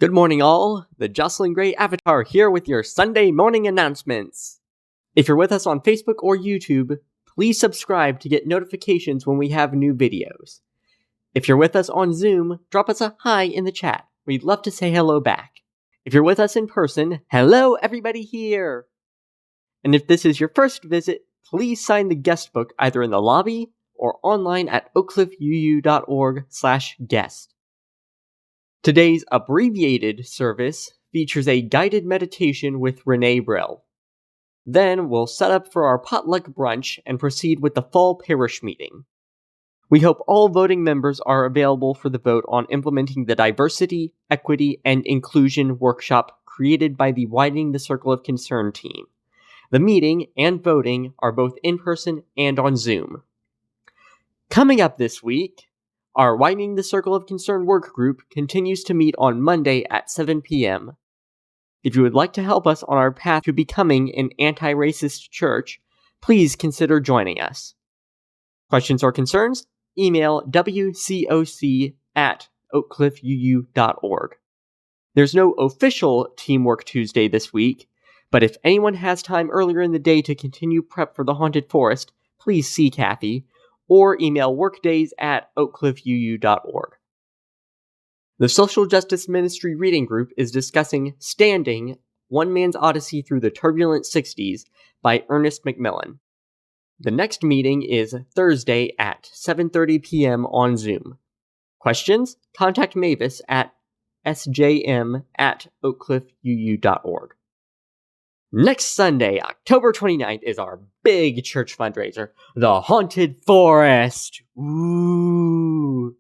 Good morning, all. The Jocelyn Gray Avatar here with your Sunday morning announcements. If you're with us on Facebook or YouTube, please subscribe to get notifications when we have new videos. If you're with us on Zoom, drop us a hi in the chat. We'd love to say hello back. If you're with us in person, hello everybody here! And if this is your first visit, please sign the guest book either in the lobby or online at oakcliffuu.org/guest. Today's abbreviated service features a guided meditation with Renée Brill. Then we'll set up for our potluck brunch and proceed with the fall parish meeting. We hope all voting members are available for the vote on implementing the Diversity, Equity, and Inclusion workshop created by the Widening the Circle of Concern team. The meeting and voting are both in person and on Zoom. Coming up this week, our Widening the Circle of Concern work group continues to meet on Monday at 7 p.m. If you would like to help us on our path to becoming an anti-racist church, please consider joining us. Questions or concerns? Email wcoc@oakcliffuu.org. There's no official Teamwork Tuesday this week, but if anyone has time earlier in the day to continue prep for the Haunted Forest, please see Kathy, or email workdays@oakcliffuu.org. The Social Justice Ministry Reading Group is discussing Standing, One Man's Odyssey Through the Turbulent 60s by Ernest Macmillan. The next meeting is Thursday at 7:30 p.m. on Zoom. Questions? Contact Mavis at sjm@oakcliffuu.org. Next Sunday, October 29th, is our big church fundraiser, the Haunted Forest. Ooh.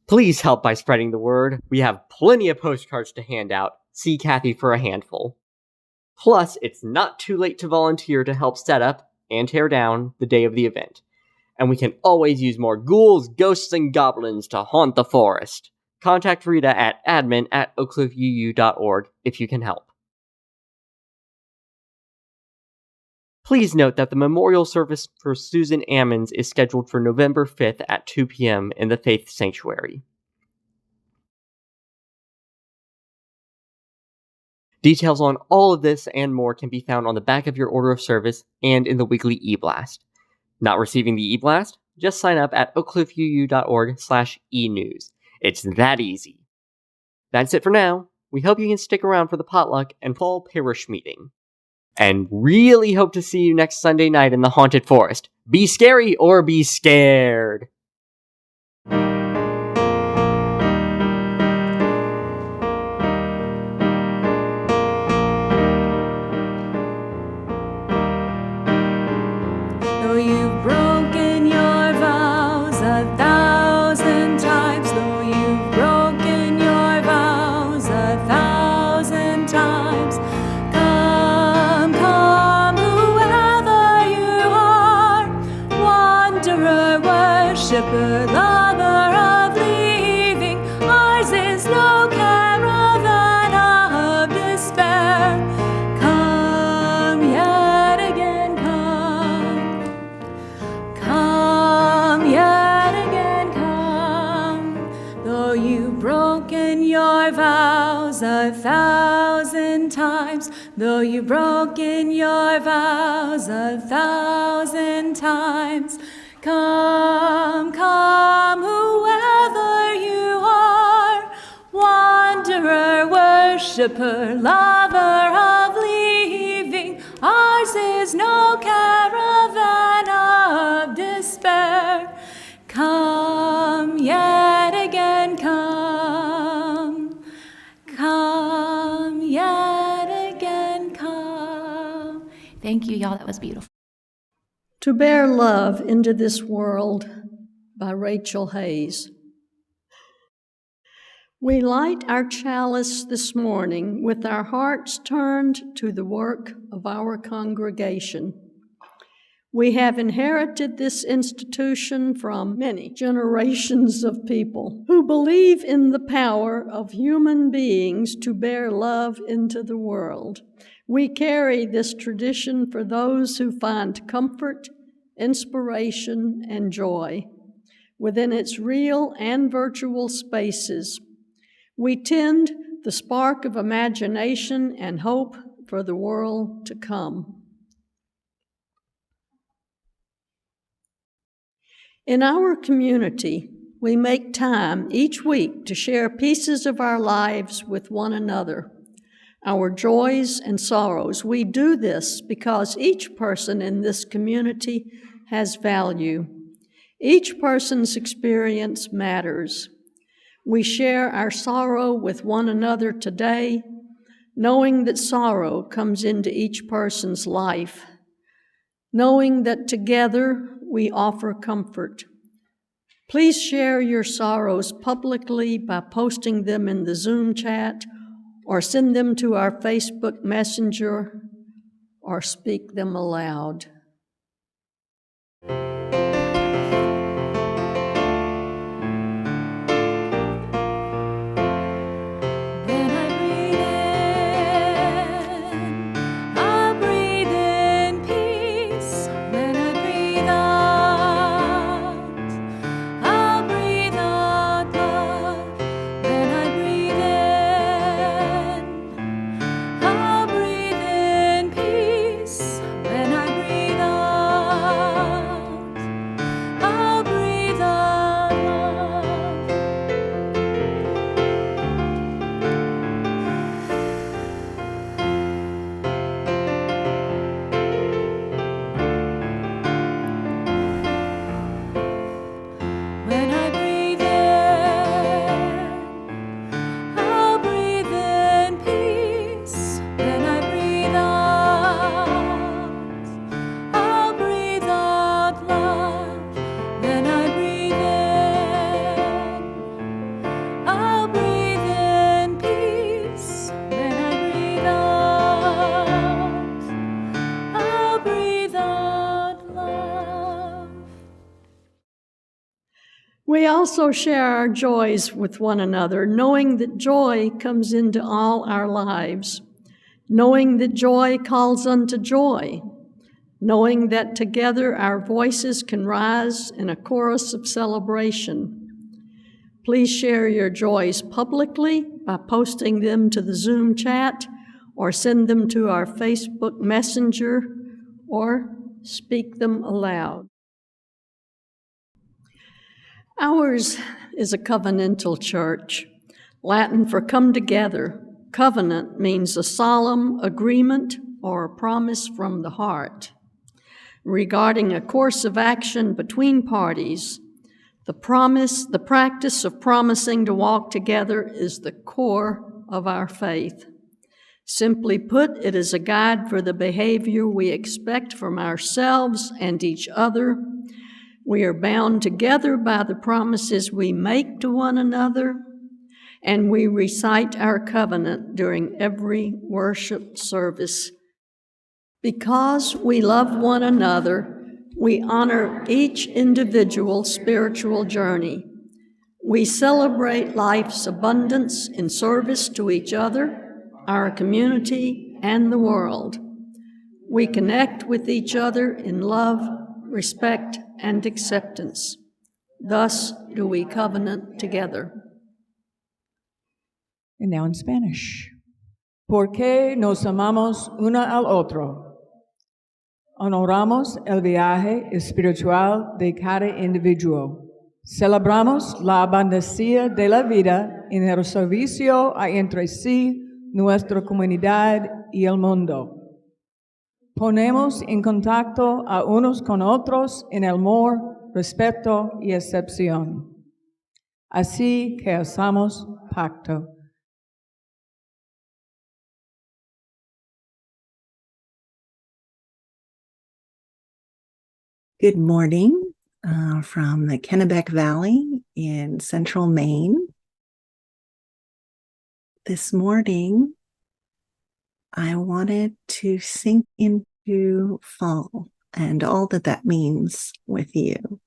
Please help by spreading the word. We have plenty of postcards to hand out. See Kathy for a handful. Plus, it's not too late to volunteer to help set up and tear down the day of the event. And we can always use more ghouls, ghosts, and goblins to haunt the forest. Contact Rita at admin@oakcliffuu.org if you can help. Please note that the memorial service for Susan Ammons is scheduled for November 5th at 2 p.m. in the Faith Sanctuary. Details on all of this and more can be found on the back of your order of service and in the weekly e-blast. Not receiving the e-blast? Just sign up at oakcliffuu.org/e-news. It's that easy. That's it for now. We hope you can stick around for the potluck and fall parish meeting. And really hope to see you next Sunday night in the Haunted Forest. Be scary or be scared! Though you've broken your vows 1,000 times, though you've broken your vows 1,000 times, worshiper, lover of leaving, ours is no caravan of despair. Come yet again, come. Come yet again, come. Though you've broken your vows 1,000 times, though you've broken your vows 1,000 times, come, come, whoever you are, wanderer, worshiper, lover of leaving, ours is no caravan of despair. Come yet again, come. Come yet again, come. Thank you, y'all. That was beautiful. To Bear Love into This World by Rachel Hayes. We light our chalice this morning with our hearts turned to the work of our congregation. We have inherited this institution from many generations of people who believe in the power of human beings to bear love into the world. We carry this tradition for those who find comfort, inspiration, and joy within its real and virtual spaces. We tend the spark of imagination and hope for the world to come. In our community, we make time each week to share pieces of our lives with one another, our joys and sorrows. We do this because each person in this community has value. Each person's experience matters. We share our sorrow with one another today, knowing that sorrow comes into each person's life, knowing that together we offer comfort. Please share your sorrows publicly by posting them in the Zoom chat, or send them to our Facebook Messenger, or speak them aloud. We also share our joys with one another, knowing that joy comes into all our lives, knowing that joy calls unto joy, knowing that together our voices can rise in a chorus of celebration. Please share your joys publicly by posting them to the Zoom chat, or send them to our Facebook Messenger, or speak them aloud. Ours is a covenantal church, Latin for come together. Covenant means a solemn agreement or a promise from the heart regarding a course of action between parties. The practice of promising to walk together is the core of our faith. Simply put, it is a guide for the behavior we expect from ourselves and each other. We are bound together by the promises we make to one another, and we recite our covenant during every worship service. Because we love one another, we honor each individual spiritual journey. We celebrate life's abundance in service to each other, our community, and the world. We connect with each other in love, respect, and acceptance. Thus do we covenant together. And now in Spanish. Porque nos amamos uno al otro. Honoramos el viaje espiritual de cada individuo. Celebramos la abundancia de la vida en el servicio a entre sí, nuestra comunidad y el mundo. Ponemos en contacto a unos con otros en el amor, respeto y aceptación. Así que hacemos pacto. Good morning from the Kennebec Valley in central Maine. This morning, I wanted to sink into fall and all that that means with you.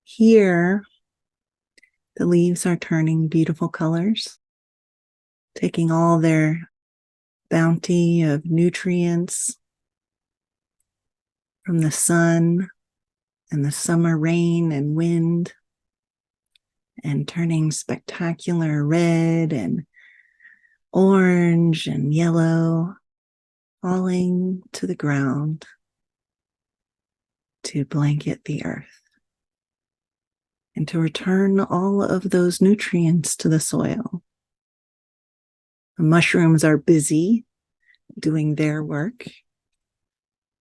Here, the leaves are turning beautiful colors, taking all their bounty of nutrients from the sun and the summer rain and wind, and turning spectacular red and orange and yellow, falling to the ground to blanket the earth and to return all of those nutrients to the soil. The mushrooms are busy doing their work,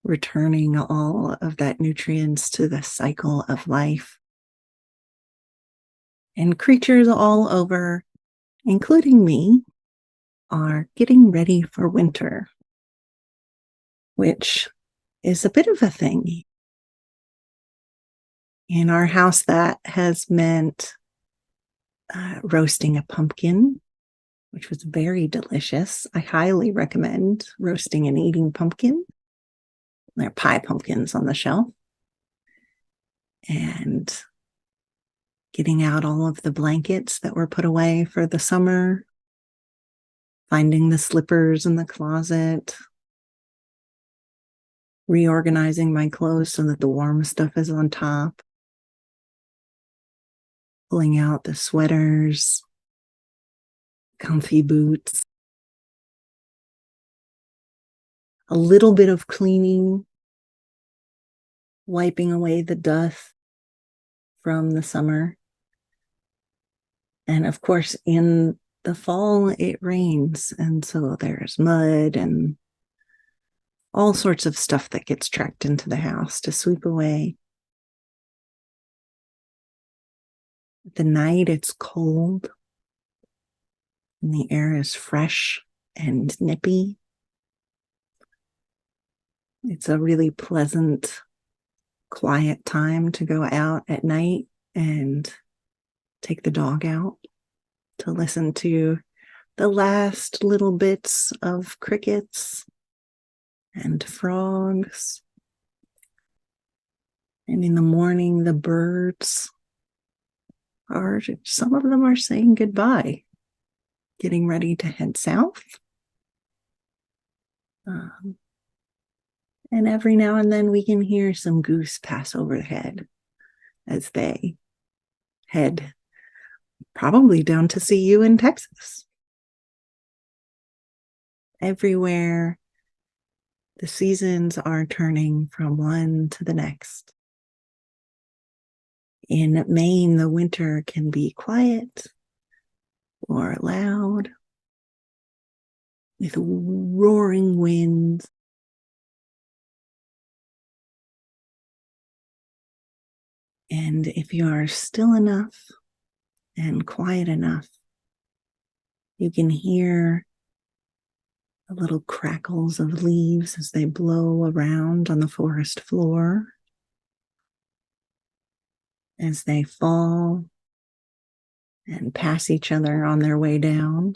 returning all of that nutrients to the cycle of life. And creatures all over, including me, are getting ready for winter, which is a bit of a thing. In our house, that has meant roasting a pumpkin, which was very delicious. I highly recommend roasting and eating pumpkin. There are pie pumpkins on the shelf. And getting out all of the blankets that were put away for the summer, finding the slippers in the closet, reorganizing my clothes so that the warm stuff is on top, pulling out the sweaters, comfy boots, a little bit of cleaning, wiping away the dust from the summer. And of course, in the fall, it rains. And so there's mud and all sorts of stuff that gets tracked into the house to sweep away. At the night, it's cold and the air is fresh and nippy. It's a really pleasant, quiet time to go out at night and take the dog out to listen to the last little bits of crickets and frogs. And in the morning, the birds some of them are saying goodbye, getting ready to head south. And every now and then we can hear some goose pass overhead as they head probably down to see you in Texas. Everywhere, the seasons are turning from one to the next. In Maine, the winter can be quiet or loud, with roaring winds. And if you are still enough and quiet enough, you can hear the little crackles of leaves as they blow around on the forest floor, as they fall and pass each other on their way down.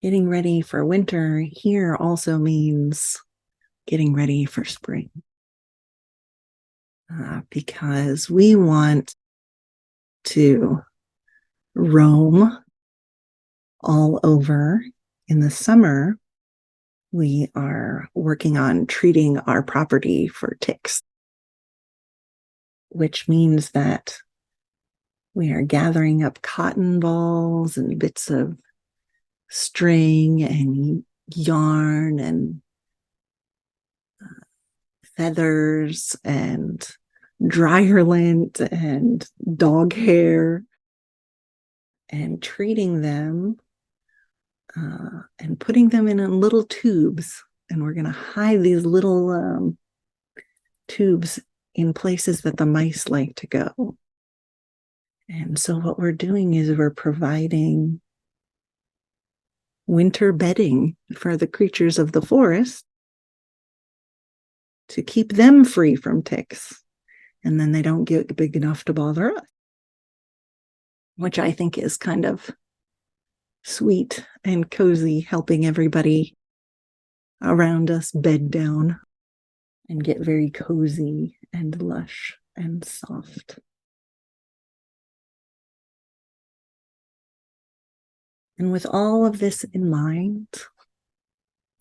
Getting ready for winter here also means getting ready for spring. Because we want to roam all over. In the summer, we are working on treating our property for ticks, which means that we are gathering up cotton balls and bits of string and yarn and feathers and dryer lint and dog hair, and treating them and putting them in little tubes. And we're going to hide these little tubes in places that the mice like to go. And so what we're doing is we're providing winter bedding for the creatures of the forest to keep them free from ticks. And then they don't get big enough to bother us, which I think is kind of sweet and cozy, helping everybody around us bed down and get very cozy and lush and soft. And with all of this in mind,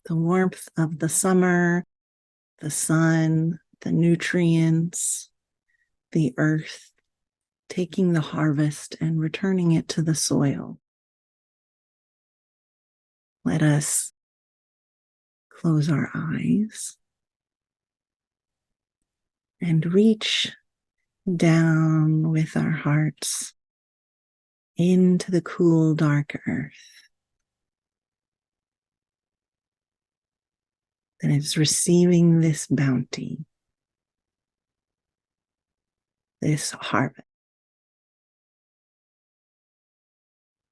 the warmth of the summer, the sun, the nutrients, the earth, taking the harvest and returning it to the soil. Let us close our eyes and reach down with our hearts into the cool, dark earth that is receiving this bounty, this harvest,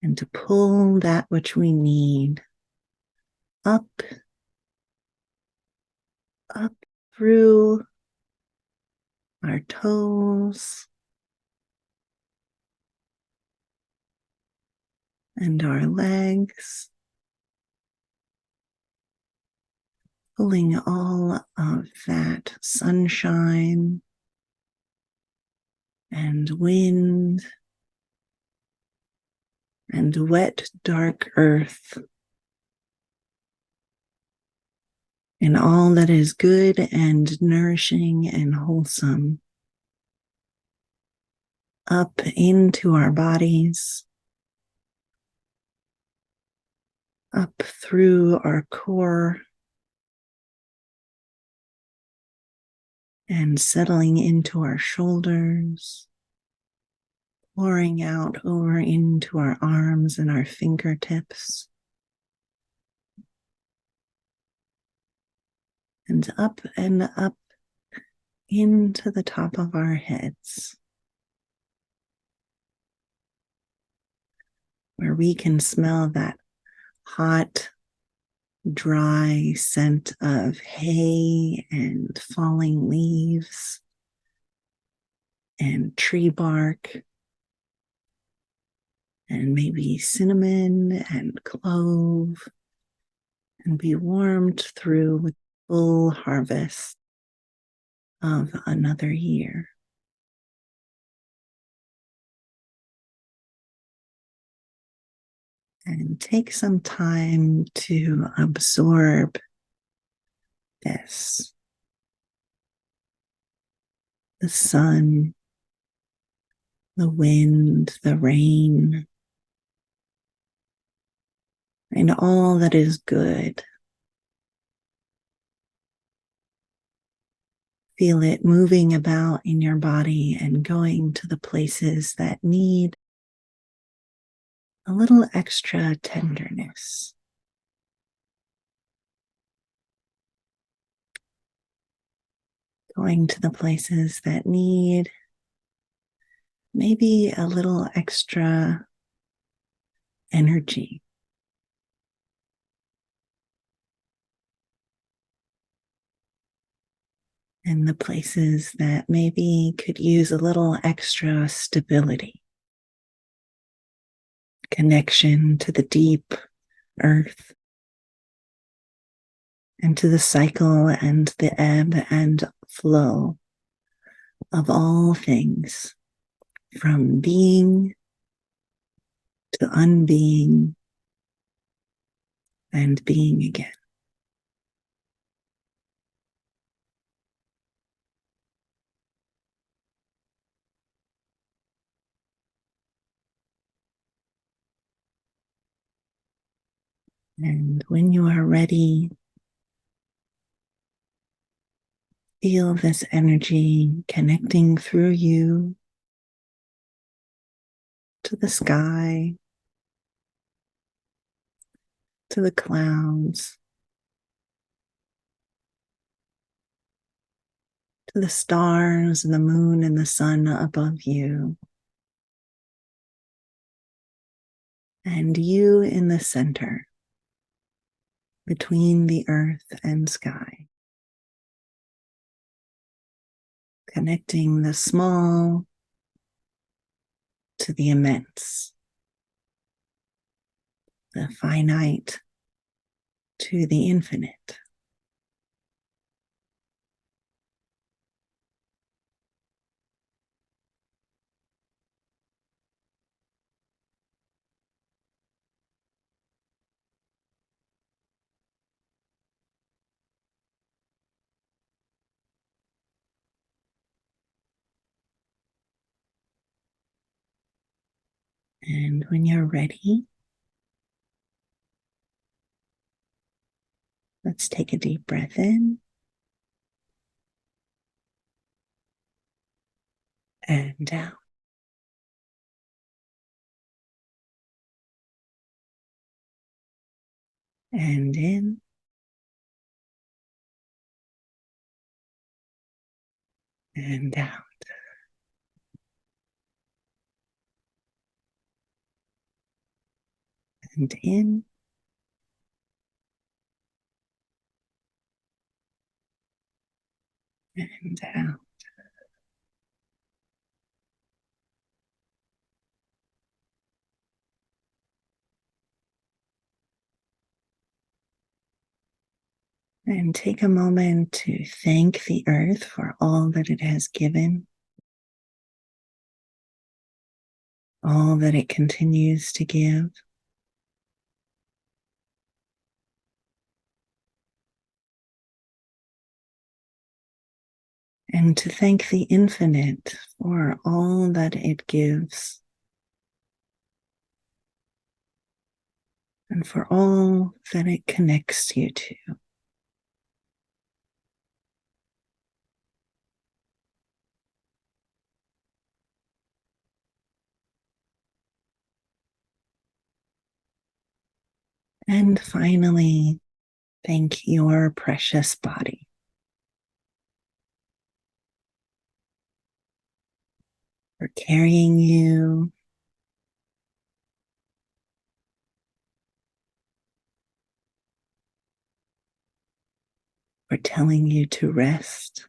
and to pull that which we need up through our toes and our legs, pulling all of that sunshine and wind and wet, dark earth and all that is good and nourishing and wholesome up into our bodies, up through our core, and settling into our shoulders, pouring out over into our arms and our fingertips, and up into the top of our heads, where we can smell that hot, dry scent of hay and falling leaves and tree bark and maybe cinnamon and clove, and be warmed through with full harvest of another year. And take some time to absorb this. The sun, the wind, the rain, and all that is good. Feel it moving about in your body and going to the places that need a little extra tenderness. Going to the places that need maybe a little extra energy. And the places that maybe could use a little extra stability. Connection to the deep earth and to the cycle and the ebb and flow of all things, from being to unbeing and being again. And when you are ready, feel this energy connecting through you to the sky, to the clouds, to the stars and the moon and the sun above you, and you in the center between the earth and sky, connecting the small to the immense, the finite to the infinite. And when you're ready, let's take a deep breath in and out. And in and out. And in and out. And take a moment to thank the earth for all that it has given, all that it continues to give. And to thank the infinite for all that it gives, and for all that it connects you to. And finally, thank your precious body for carrying you, for telling you to rest,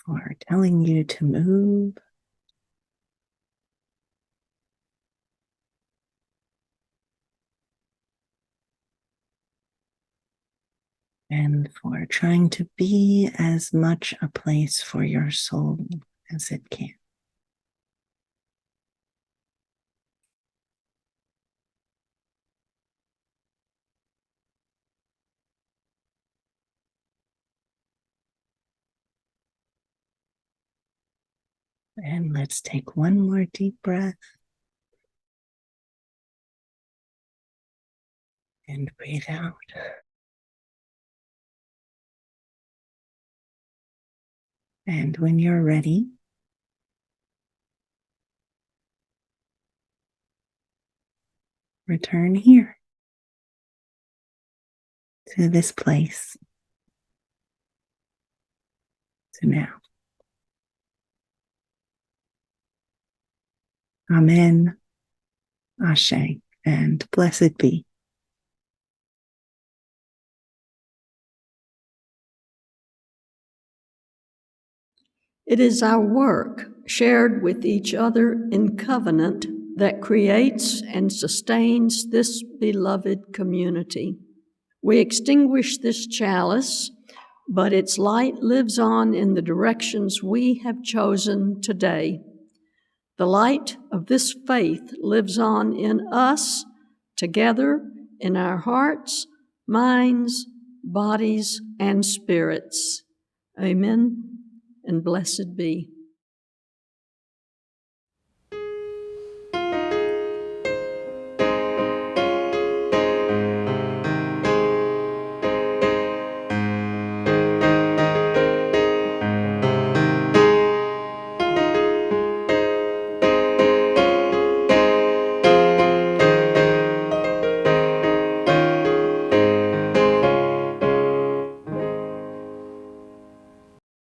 for telling you to move, and for trying to be as much a place for your soul as it can. And let's take one more deep breath. And breathe out. And when you're ready, return here to this place, to now. Amen, Ashe, and blessed be. It is our work, shared with each other in covenant, that creates and sustains this beloved community. We extinguish this chalice, but its light lives on in the directions we have chosen today. The light of this faith lives on in us, together in our hearts, minds, bodies, and spirits. Amen, and blessed be.